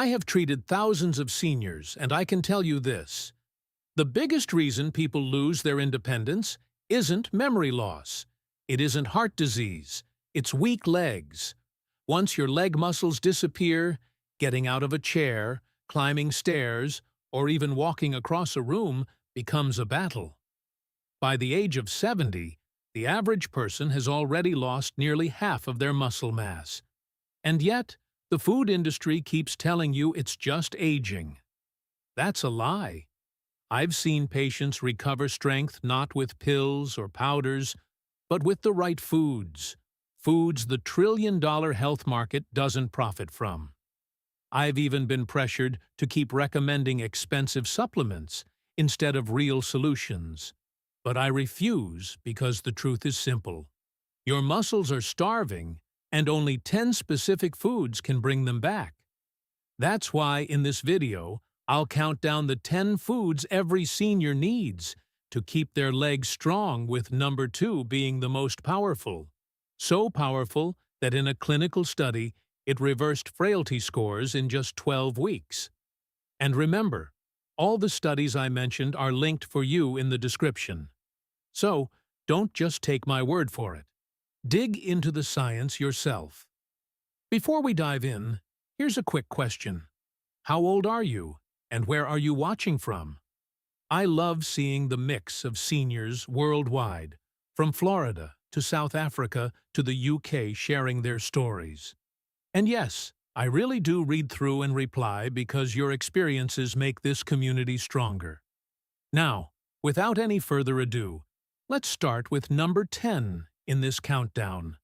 I have treated thousands of seniors, and I can tell you this. The biggest reason people lose their independence isn't memory loss. It isn't heart disease. It's weak legs. Once your leg muscles disappear, getting out of a chair, climbing stairs, or even walking across a room becomes a battle. By the age of 70, the average person has already lost nearly half of their muscle mass. And yet, the food industry keeps telling you it's just aging. That's a lie. I've seen patients recover strength not with pills or powders, but with the right foods. Foods the trillion-dollar health market doesn't profit from. I've even been pressured to keep recommending expensive supplements instead of real solutions. But I refuse because the truth is simple. Your muscles are starving, and only 10 specific foods can bring them back. That's why in this video, I'll count down the 10 foods every senior needs to keep their legs strong, with number 2 being the most powerful. So powerful that in a clinical study, it reversed frailty scores in just 12 weeks. And remember, all the studies I mentioned are linked for you in the description. So, don't just take my word for it. Dig into the science yourself. Before we dive in, here's a quick question. How old are you, and where are you watching from? I love seeing the mix of seniors worldwide, from Florida to South Africa to the UK, sharing their stories. And yes, I really do read through and reply because your experiences make this community stronger. Now, without any further ado, let's start with number 10 in this countdown.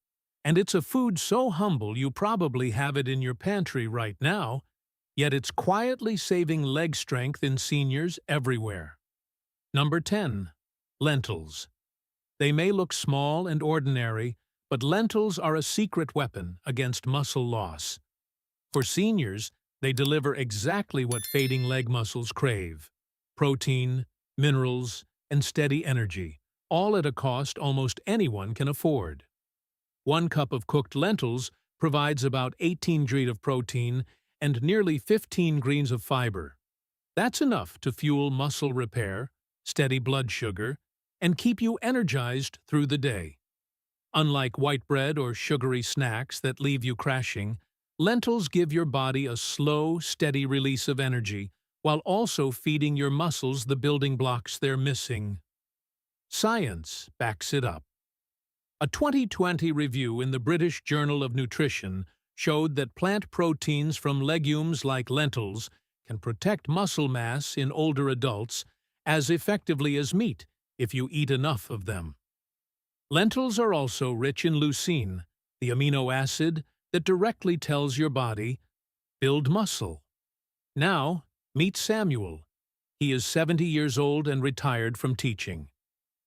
And it's a food so humble you probably have it in your pantry right now, yet it's quietly saving leg strength in seniors everywhere. Number 10. Lentils. They may look small and ordinary, but lentils are a secret weapon against muscle loss. For seniors, they deliver exactly what fading leg muscles crave: protein, minerals, and steady energy, all at a cost almost anyone can afford. 1 cup of cooked lentils provides about 18 grams of protein and nearly 15 grams of fiber. That's enough to fuel muscle repair, steady blood sugar, and keep you energized through the day. Unlike white bread or sugary snacks that leave you crashing, lentils give your body a slow, steady release of energy while also feeding your muscles the building blocks they're missing. Science backs it up. A 2020 review in the British Journal of Nutrition showed that plant proteins from legumes like lentils can protect muscle mass in older adults as effectively as meat if you eat enough of them. Lentils are also rich in leucine, the amino acid that directly tells your body, build muscle. Now, meet Samuel. He is 70 years old and retired from teaching.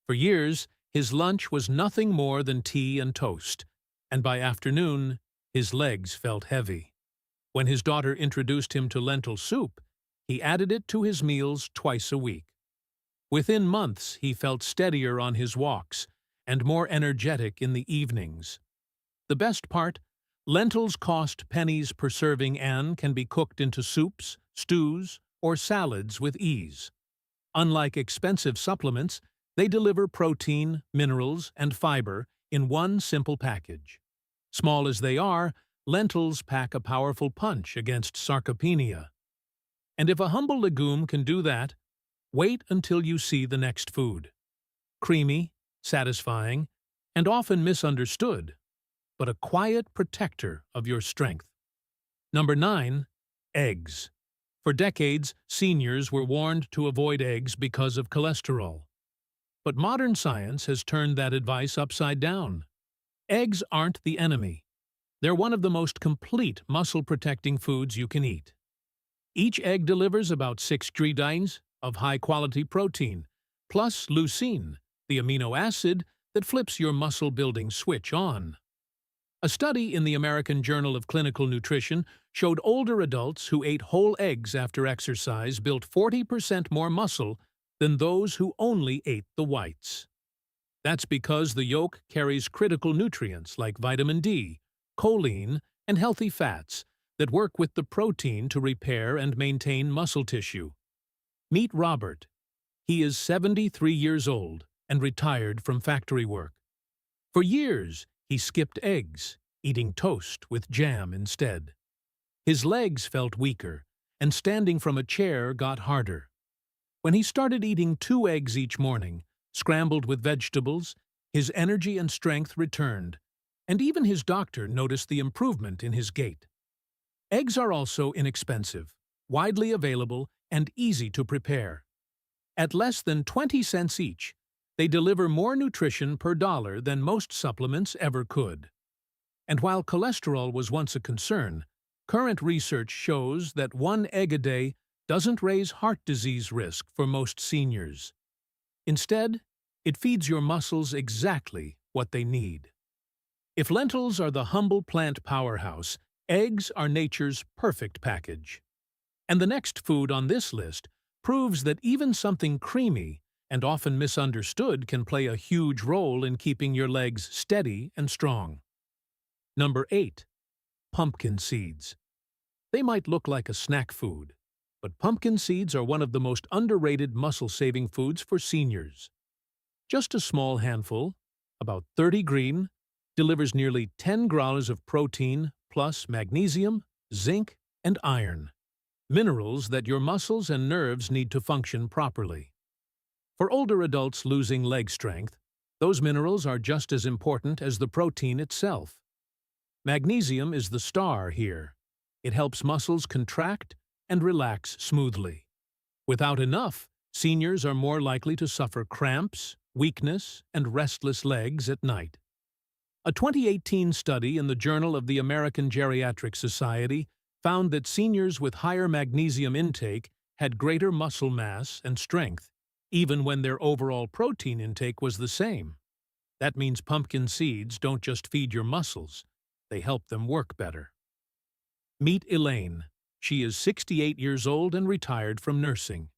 For years, his lunch was nothing more than tea and toast, and by afternoon, his legs felt heavy. When his daughter introduced him to lentil soup, he added it to his meals twice a week. Within months, he felt steadier on his walks and more energetic in the evenings. The best part? Lentils cost pennies per serving and can be cooked into soups, stews, or salads with ease. Unlike expensive supplements, they deliver protein, minerals, and fiber in one simple package. Small as they are, lentils pack a powerful punch against sarcopenia. And if a humble legume can do that, wait until you see the next food. Creamy, satisfying, and often misunderstood, but a quiet protector of your strength. Number 9. Eggs. For decades, seniors were warned to avoid eggs because of cholesterol. But modern science has turned that advice upside down. Eggs aren't the enemy. They're one of the most complete muscle-protecting foods you can eat. Each egg delivers about 6 grams of high-quality protein, plus leucine, the amino acid that flips your muscle-building switch on. A study in the American Journal of Clinical Nutrition showed older adults who ate whole eggs after exercise built 40% more muscle than those who only ate the whites. That's because the yolk carries critical nutrients like vitamin D, choline, and healthy fats that work with the protein to repair and maintain muscle tissue. Meet Robert. He is 73 years old and retired from factory work. For years, he skipped eggs, eating toast with jam instead. His legs felt weaker, and standing from a chair got harder. When he started eating 2 eggs each morning, scrambled with vegetables, his energy and strength returned, and even his doctor noticed the improvement in his gait. Eggs are also inexpensive, widely available, and easy to prepare. At less than 20 cents each, they deliver more nutrition per dollar than most supplements ever could. And while cholesterol was once a concern, current research shows that 1 egg a day doesn't raise heart disease risk for most seniors. Instead, it feeds your muscles exactly what they need. If lentils are the humble plant powerhouse, eggs are nature's perfect package. And the next food on this list proves that even something creamy and often misunderstood can play a huge role in keeping your legs steady and strong. Number 8. Pumpkin seeds. They might look like a snack food, but pumpkin seeds are one of the most underrated muscle-saving foods for seniors. Just a small handful, about 30 green, delivers nearly 10 grams of protein plus magnesium, zinc, and iron, minerals that your muscles and nerves need to function properly. For older adults losing leg strength, those minerals are just as important as the protein itself. Magnesium is the star here. It helps muscles contract and relax smoothly. Without enough, seniors are more likely to suffer cramps, weakness, and restless legs at night. A 2018 study in the Journal of the American Geriatric Society found that seniors with higher magnesium intake had greater muscle mass and strength, even when their overall protein intake was the same. That means pumpkin seeds don't just feed your muscles, they help them work better. Meet Elaine. She is 68 years old and retired from nursing.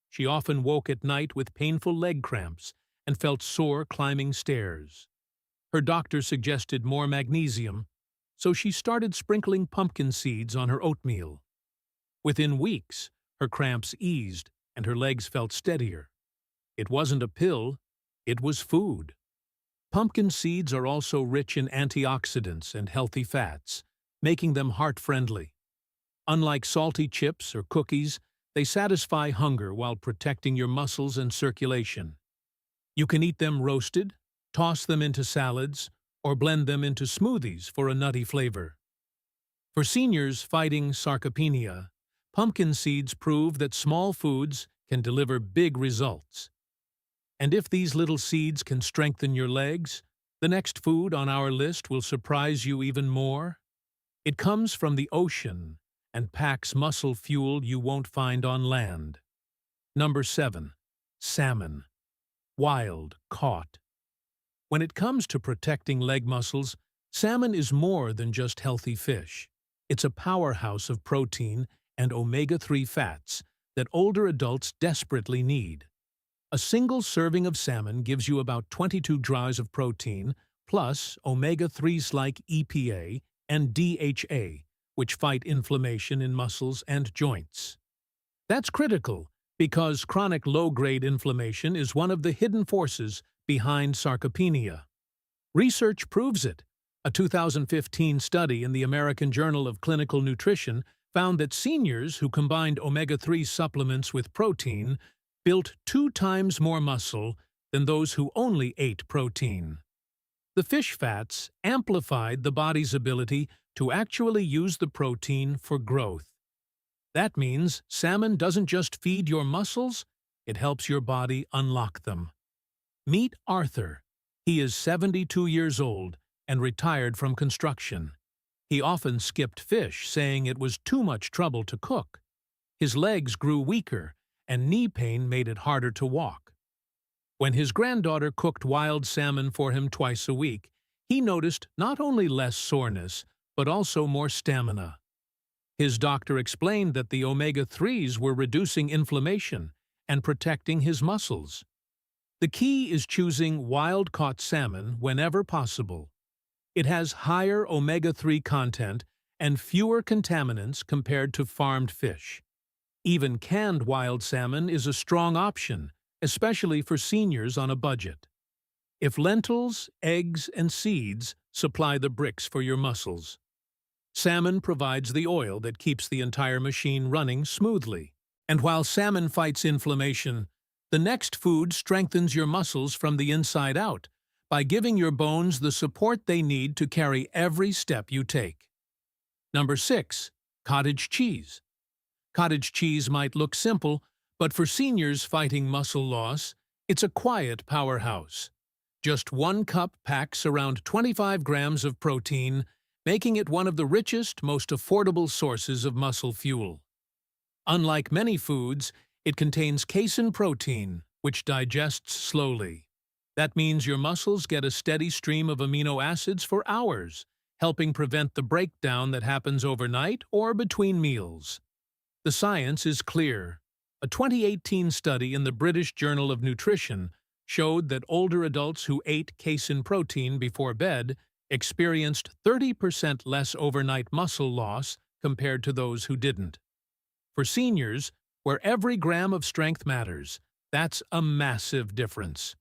She often woke at night with painful leg cramps and felt sore climbing stairs. Her doctor suggested more magnesium, so she started sprinkling pumpkin seeds on her oatmeal. Within weeks, her cramps eased and her legs felt steadier. It wasn't a pill, it was food. Pumpkin seeds are also rich in antioxidants and healthy fats, making them heart-friendly. Unlike salty chips or cookies, they satisfy hunger while protecting your muscles and circulation. You can eat them roasted, toss them into salads, or blend them into smoothies for a nutty flavor. For seniors fighting sarcopenia, pumpkin seeds prove that small foods can deliver big results. And if these little seeds can strengthen your legs, the next food on our list will surprise you even more. It comes from the ocean and packs muscle fuel you won't find on land. Number 7. Salmon. Wild caught. When it comes to protecting leg muscles, salmon is more than just healthy fish. It's a powerhouse of protein and omega-3 fats that older adults desperately need. A single serving of salmon gives you about 22 grams of protein, plus omega-3s like EPA and DHA, which fight inflammation in muscles and joints. That's critical because chronic low-grade inflammation is one of the hidden forces behind sarcopenia. Research proves it. A 2015 study in the American Journal of Clinical Nutrition found that seniors who combined omega-3 supplements with protein built 2 times more muscle than those who only ate protein. The fish fats amplified the body's ability to actually use the protein for growth. That means salmon doesn't just feed your muscles, it helps your body unlock them. Meet Arthur. He is 72 years old and retired from construction. He often skipped fish, saying it was too much trouble to cook. His legs grew weaker, and knee pain made it harder to walk. When his granddaughter cooked wild salmon for him twice a week, he noticed not only less soreness, but also more stamina. His doctor explained that the omega-3s were reducing inflammation and protecting his muscles. The key is choosing wild-caught salmon whenever possible. It has higher omega-3 content and fewer contaminants compared to farmed fish. Even canned wild salmon is a strong option, especially for seniors on a budget. If lentils, eggs, and seeds supply the bricks for your muscles, salmon provides the oil that keeps the entire machine running smoothly. And while salmon fights inflammation, the next food strengthens your muscles from the inside out by giving your bones the support they need to carry every step you take. Number 6. Cottage cheese. Cottage cheese might look simple, but for seniors fighting muscle loss, it's a quiet powerhouse. Just 1 cup packs around 25 grams of protein, making it one of the richest, most affordable sources of muscle fuel. Unlike many foods, it contains casein protein, which digests slowly. That means your muscles get a steady stream of amino acids for hours, helping prevent the breakdown that happens overnight or between meals. The science is clear. A 2018 study in the British Journal of Nutrition showed that older adults who ate casein protein before bed experienced 30% less overnight muscle loss compared to those who didn't. For seniors, where every gram of strength matters, that's a massive difference.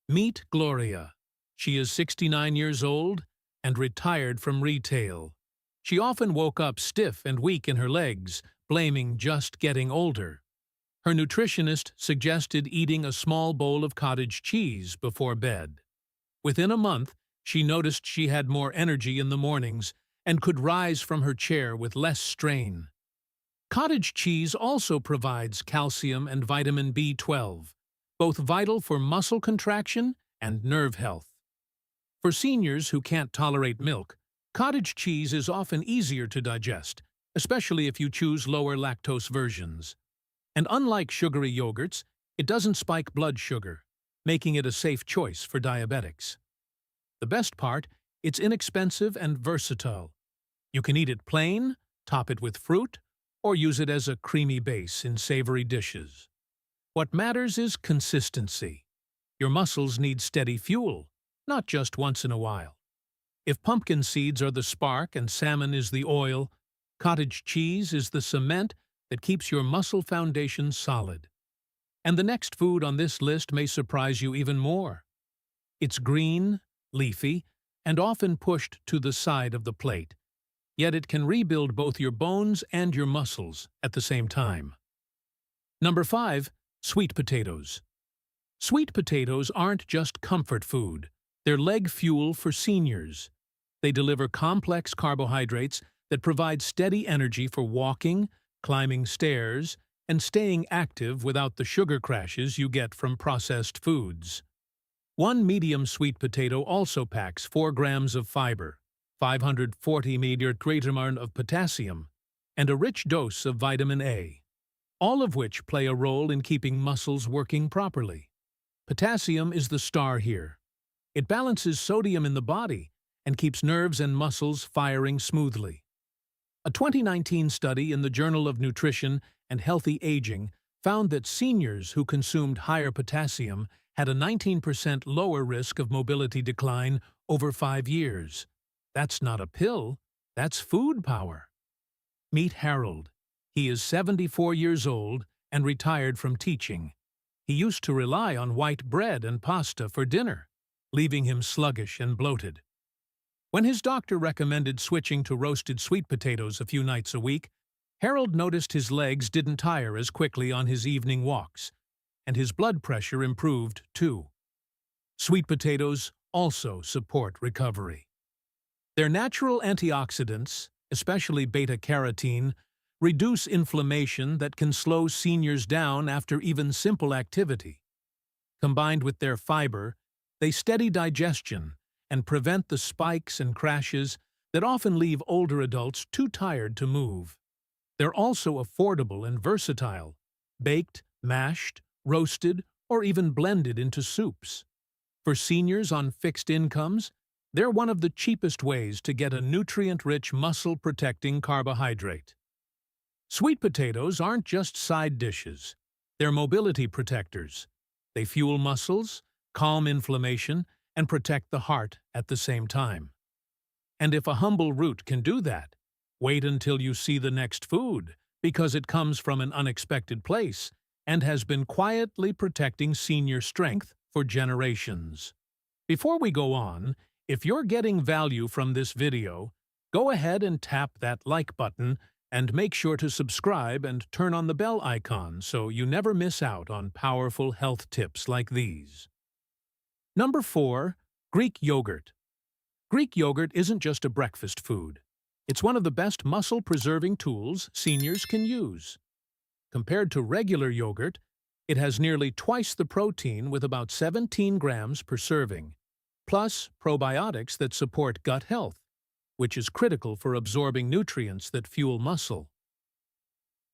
Meet Gloria. She is 69 years old and retired from retail. She often woke up stiff and weak in her legs, blaming just getting older. Her nutritionist suggested eating a small bowl of cottage cheese before bed. Within a month, she noticed she had more energy in the mornings and could rise from her chair with less strain. Cottage cheese also provides calcium and vitamin B12, both vital for muscle contraction and nerve health. For seniors who can't tolerate milk, cottage cheese is often easier to digest, especially if you choose lower lactose versions. And unlike sugary yogurts, it doesn't spike blood sugar, making it a safe choice for diabetics. The best part, it's inexpensive and versatile. You can eat it plain, top it with fruit, or use it as a creamy base in savory dishes. What matters is consistency. Your muscles need steady fuel, not just once in a while. If pumpkin seeds are the spark and salmon is the oil, cottage cheese is the cement that keeps your muscle foundation solid. And the next food on this list may surprise you even more. It's green, leafy, and often pushed to the side of the plate, yet it can rebuild both your bones and your muscles at the same time. Number 5. Sweet potatoes. Sweet potatoes aren't just comfort food, they're leg fuel for seniors. They deliver complex carbohydrates that provide steady energy for walking, climbing stairs, and staying active without the sugar crashes you get from processed foods. One medium sweet potato also packs 4 grams of fiber, 540 mg of potassium, and a rich dose of vitamin A, all of which play a role in keeping muscles working properly. Potassium is the star here. It balances sodium in the body and keeps nerves and muscles firing smoothly. A 2019 study in the Journal of Nutrition and Healthy Aging found that seniors who consumed higher potassium had a 19% lower risk of mobility decline over 5 years. That's not a pill, that's food power. Meet Harold. He is 74 years old and retired from teaching. He used to rely on white bread and pasta for dinner, leaving him sluggish and bloated. When his doctor recommended switching to roasted sweet potatoes a few nights a week, Harold noticed his legs didn't tire as quickly on his evening walks, and his blood pressure improved too. Sweet potatoes also support recovery. Their natural antioxidants, especially beta-carotene, reduce inflammation that can slow seniors down after even simple activity. Combined with their fiber, they steady digestion and prevent the spikes and crashes that often leave older adults too tired to move. They're also affordable and versatile, baked, mashed, roasted, or even blended into soups. For seniors on fixed incomes, they're one of the cheapest ways to get a nutrient-rich muscle-protecting carbohydrate. Sweet potatoes aren't just side dishes. They're mobility protectors. They fuel muscles, calm inflammation, and protect the heart at the same time. And if a humble root can do that, Wait until you see the next food, because it comes from an unexpected place and has been quietly protecting senior strength for generations. Before we go on, if you're getting value from this video, go ahead and tap that like button and make sure to subscribe and turn on the bell icon so you never miss out on powerful health tips like these. Number 4. Greek yogurt. Greek yogurt isn't just a breakfast food. It's one of the best muscle-preserving tools seniors can use. Compared to regular yogurt, it has nearly twice the protein with about 17 grams per serving, plus probiotics that support gut health, which is critical for absorbing nutrients that fuel muscle.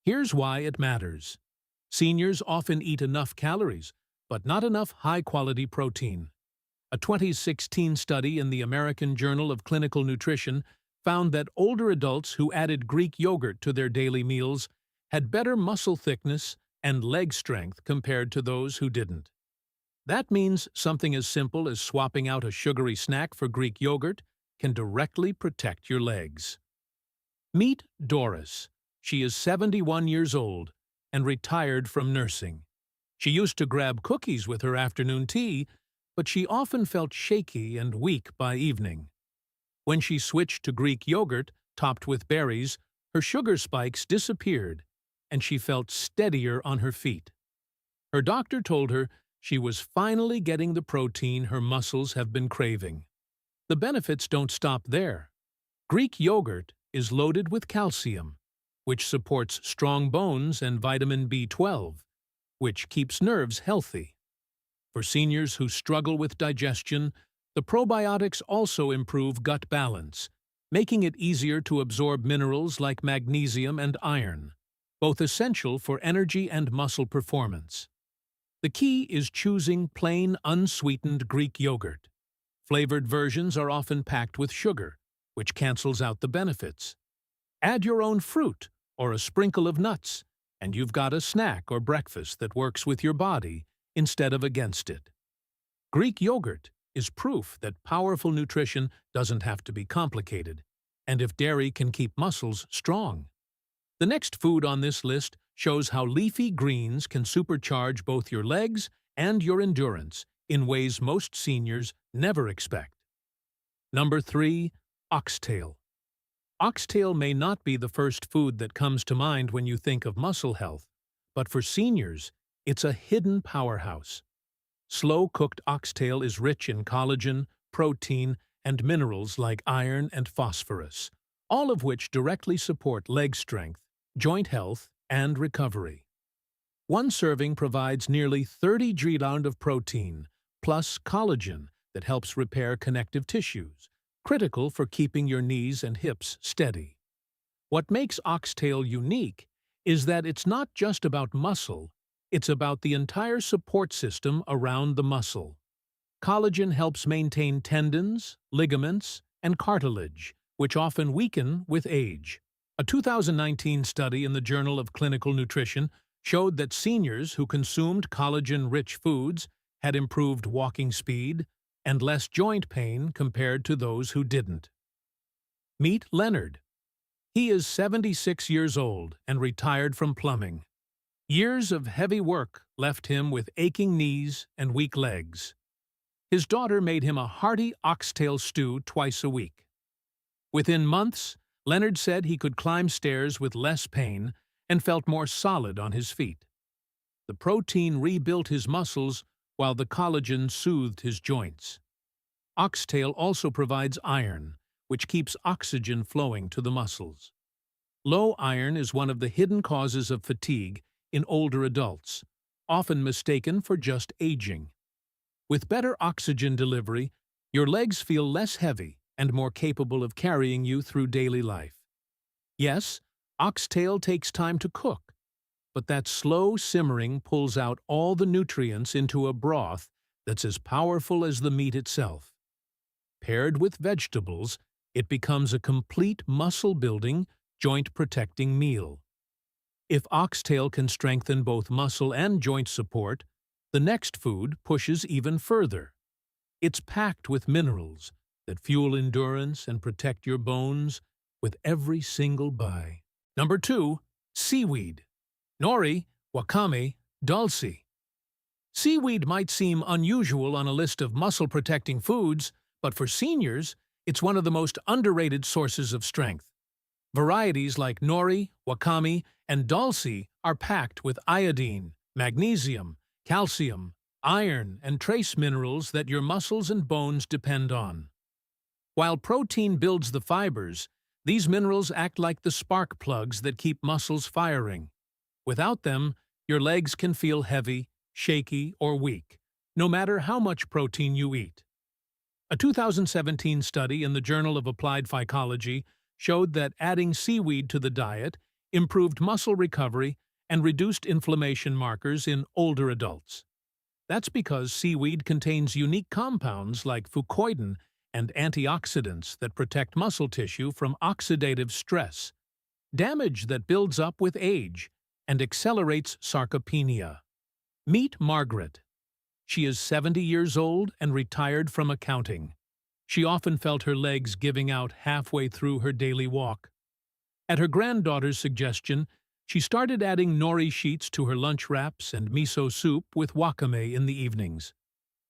Here's why it matters. Seniors often eat enough calories, but not enough high-quality protein. A 2016 study in the American Journal of Clinical Nutrition found that older adults who added Greek yogurt to their daily meals had better muscle thickness and leg strength compared to those who didn't. That means something as simple as swapping out a sugary snack for Greek yogurt can directly protect your legs. Meet Doris. She is 71 years old and retired from nursing. She used to grab cookies with her afternoon tea, but she often felt shaky and weak by evening. When she switched to Greek yogurt, topped with berries, her sugar spikes disappeared, and she felt steadier on her feet. Her doctor told her she was finally getting the protein her muscles have been craving. The benefits don't stop there. Greek yogurt is loaded with calcium, which supports strong bones, and vitamin B12, which keeps nerves healthy. For seniors who struggle with digestion, the probiotics also improve gut balance, making it easier to absorb minerals like magnesium and iron, both essential for energy and muscle performance. The key is choosing plain, unsweetened Greek yogurt. Flavored versions are often packed with sugar, which cancels out the benefits. Add your own fruit or a sprinkle of nuts, and you've got a snack or breakfast that works with your body instead of against it. Greek yogurt is proof that powerful nutrition doesn't have to be complicated, and if dairy can keep muscles strong. The next food on this list shows how leafy greens can supercharge both your legs and your endurance in ways most seniors never expect. Number 3. Oxtail. Oxtail may not be the first food that comes to mind when you think of muscle health, but for seniors, it's a hidden powerhouse. Slow-cooked oxtail is rich in collagen, protein, and minerals like iron and phosphorus, all of which directly support leg strength, joint health, and recovery. One serving provides nearly 30 grams of protein, plus collagen that helps repair connective tissues, critical for keeping your knees and hips steady. What makes oxtail unique is that it's not just about muscle, it's about the entire support system around the muscle. Collagen helps maintain tendons, ligaments, and cartilage, which often weaken with age. A 2019 study in the Journal of Clinical Nutrition showed that seniors who consumed collagen-rich foods had improved walking speed and less joint pain compared to those who didn't. Meet Leonard. He is 76 years old and retired from plumbing. Years of heavy work left him with aching knees and weak legs. His daughter made him a hearty oxtail stew twice a week. Within months, Leonard said he could climb stairs with less pain and felt more solid on his feet. The protein rebuilt his muscles while the collagen soothed his joints. Oxtail also provides iron, which keeps oxygen flowing to the muscles. Low iron is one of the hidden causes of fatigue in older adults, often mistaken for just aging. With better oxygen delivery, your legs feel less heavy and more capable of carrying you through daily life. Yes, oxtail takes time to cook, but that slow simmering pulls out all the nutrients into a broth that's as powerful as the meat itself. Paired with vegetables, it becomes a complete muscle-building, joint-protecting meal. If oxtail can strengthen both muscle and joint support, the next food pushes even further. It's packed with minerals that fuel endurance and protect your bones, with every single bite. Number 2. Seaweed. Nori, wakame, dulce. Seaweed might seem unusual on a list of muscle-protecting foods, but for seniors, it's one of the most underrated sources of strength. Varieties like nori, wakame, and dulce are packed with iodine, magnesium, calcium, iron, and trace minerals that your muscles and bones depend on. While protein builds the fibers, these minerals act like the spark plugs that keep muscles firing. Without them, your legs can feel heavy, shaky, or weak, no matter how much protein you eat. A 2017 study in the Journal of Applied Phycology showed that adding seaweed to the diet improved muscle recovery and reduced inflammation markers in older adults. That's because seaweed contains unique compounds like fucoidan and antioxidants that protect muscle tissue from oxidative stress, damage that builds up with age and accelerates sarcopenia. Meet Margaret. She is 70 years old and retired from accounting. She often felt her legs giving out halfway through her daily walk. At her granddaughter's suggestion, she started adding nori sheets to her lunch wraps and miso soup with wakame in the evenings.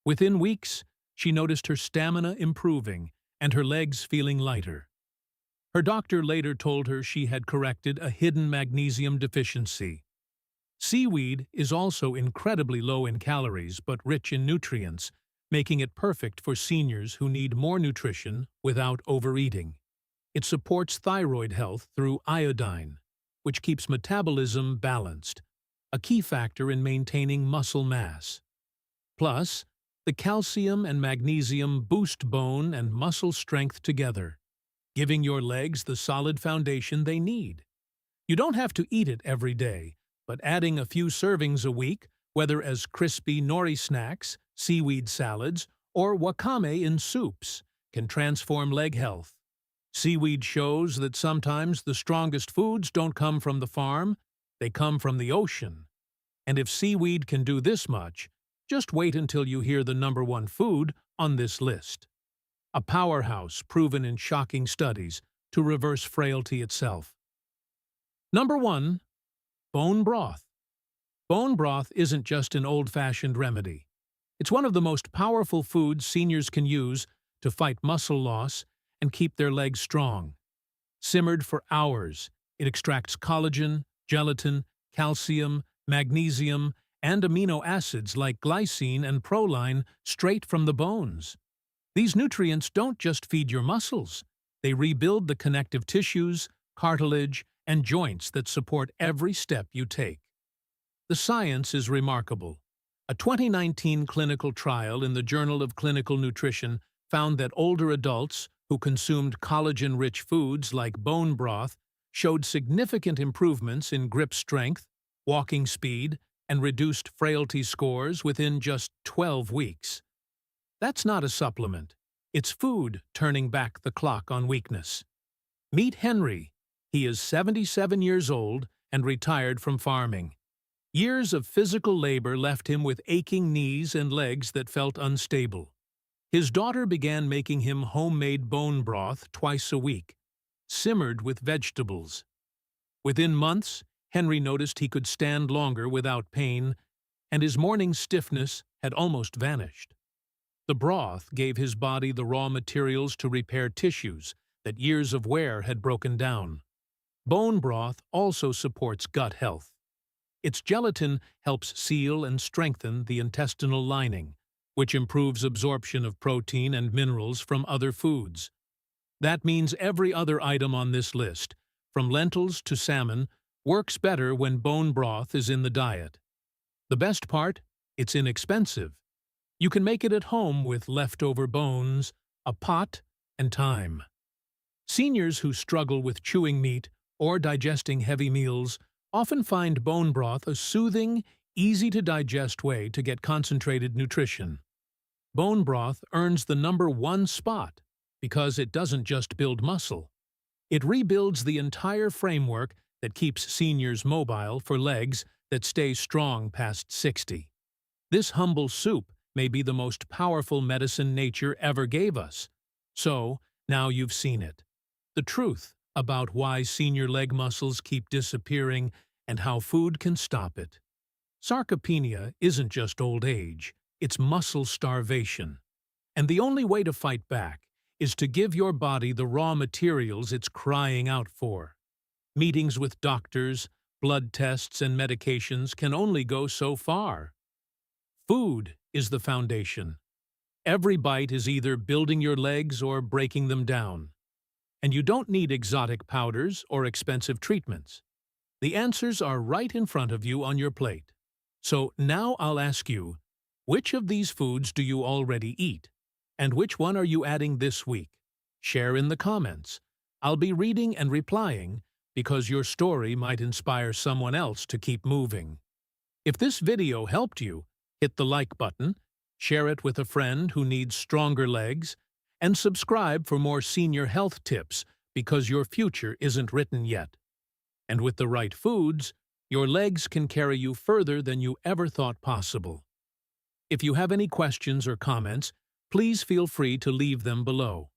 Within weeks, she noticed her stamina improving and her legs feeling lighter. Her doctor later told her she had corrected a hidden magnesium deficiency. Seaweed is also incredibly low in calories but rich in nutrients, making it perfect for seniors who need more nutrition without overeating. It supports thyroid health through iodine, which keeps metabolism balanced, a key factor in maintaining muscle mass. Plus, the calcium and magnesium boost bone and muscle strength together, giving your legs the solid foundation they need. You don't have to eat it every day, but adding a few servings a week, whether as crispy nori snacks, seaweed salads, or wakame in soups, can transform leg health. Seaweed shows that sometimes the strongest foods don't come from the farm, they come from the ocean. And if seaweed can do this much, just wait until you hear the number 1 food on this list. A powerhouse proven in shocking studies to reverse frailty itself. Number 1. Bone broth. Bone broth isn't just an old-fashioned remedy. It's one of the most powerful foods seniors can use to fight muscle loss and keep their legs strong. Simmered for hours, it extracts collagen, gelatin, calcium, magnesium, and amino acids like glycine and proline straight from the bones. These nutrients don't just feed your muscles. They rebuild the connective tissues, cartilage, and joints that support every step you take. The science is remarkable. A 2019 clinical trial in the Journal of Clinical Nutrition found that older adults who consumed collagen-rich foods like bone broth showed significant improvements in grip strength, walking speed, and reduced frailty scores within just 12 weeks. That's not a supplement. It's food turning back the clock on weakness. Meet Henry. He is 77 years old and retired from farming. Years of physical labor left him with aching knees and legs that felt unstable. His daughter began making him homemade bone broth twice a week, simmered with vegetables. Within months, Henry noticed he could stand longer without pain, and his morning stiffness had almost vanished. The broth gave his body the raw materials to repair tissues that years of wear had broken down. Bone broth also supports gut health. Its gelatin helps seal and strengthen the intestinal lining, which improves absorption of protein and minerals from other foods. That means every other item on this list, from lentils to salmon, works better when bone broth is in the diet. The best part? It's inexpensive. You can make it at home with leftover bones, a pot, and time. Seniors who struggle with chewing meat or digesting heavy meals often find bone broth a soothing, easy-to-digest way to get concentrated nutrition. Bone broth earns the number 1 spot because it doesn't just build muscle. It rebuilds the entire framework that keeps seniors mobile for legs that stay strong past 60. This humble soup may be the most powerful medicine nature ever gave us. So, now you've seen it. The truth, about why senior leg muscles keep disappearing and how food can stop it. Sarcopenia isn't just old age, it's muscle starvation. And the only way to fight back is to give your body the raw materials it's crying out for. Meetings with doctors, blood tests, and medications can only go so far. Food is the foundation. Every bite is either building your legs or breaking them down. And you don't need exotic powders or expensive treatments. The answers are right in front of you on your plate. So now I'll ask you, which of these foods do you already eat? And which one are you adding this week? Share in the comments. I'll be reading and replying because your story might inspire someone else to keep moving. If this video helped you, hit the like button, share it with a friend who needs stronger legs, and subscribe for more senior health tips because your future isn't written yet. And with the right foods, your legs can carry you further than you ever thought possible. If you have any questions or comments, please feel free to leave them below.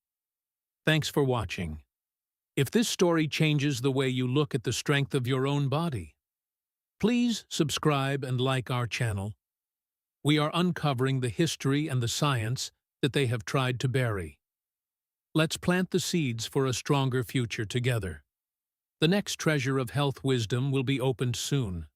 Thanks for watching. If this story changes the way you look at the strength of your own body, please subscribe and like our channel. We are uncovering the history and the science that they have tried to bury. Let's plant the seeds for a stronger future together. The next treasure of health wisdom will be opened soon.